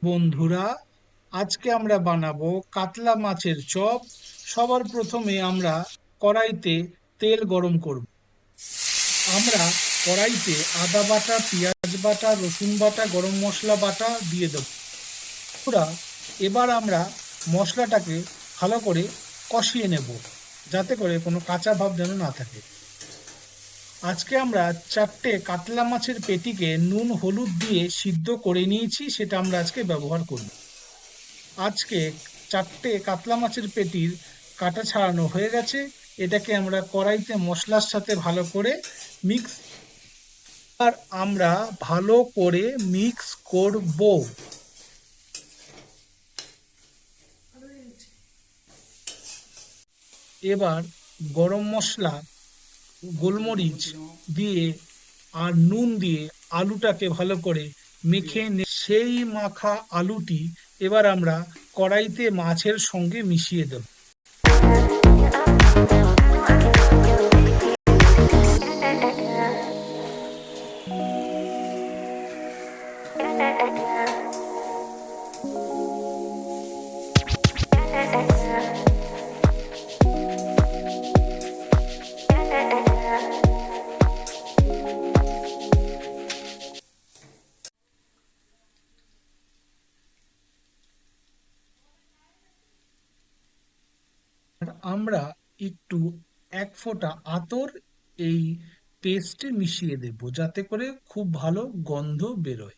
বন্ধুরা, আজকে আমরা বানাবো কাতলা মাছের চপ। সবার প্রথমে আমরা কড়াইতে তেল গরম করব। আমরা কড়াইতে আদা বাটা, পেঁয়াজ বাটা, রসুন বাটা, গরম মশলা বাটা দিয়ে দেবো। বন্ধুরা, এবার আমরা মশলাটাকে ভালো করে কষিয়ে নেব, যাতে করে কোনো কাঁচা ভাব যেন না থাকে। আজকে আমরা 4টে কাতলা মাছের পেটিকে নুন হলুদ দিয়ে সিদ্ধ করে নিয়েছি, সেটা আমরা আজকে ব্যবহার করব। আজকে 4টে কাতলা মাছের পেটির কাটা ছাড়ানো হয়ে গেছে। এটাকে আমরা কড়াইতে মশলার সাথে ভালো করে মিক্স আর আমরা ভালো করে মিক্স করব। এবার গরম মশলা, গোলমরিচ দিয়ে আর নুন দিয়ে আলুটাকে ভালো করে মেখে সেই মাখা আলুটি এবার আমরা কড়াইতে মাছের সঙ্গে মিশিয়ে দেব। আর আমরা একটু 1 ফোঁটা আতর এই পেস্টে মিশিয়ে দেব, যাতে করে খুব ভালো গন্ধ বেরোয়।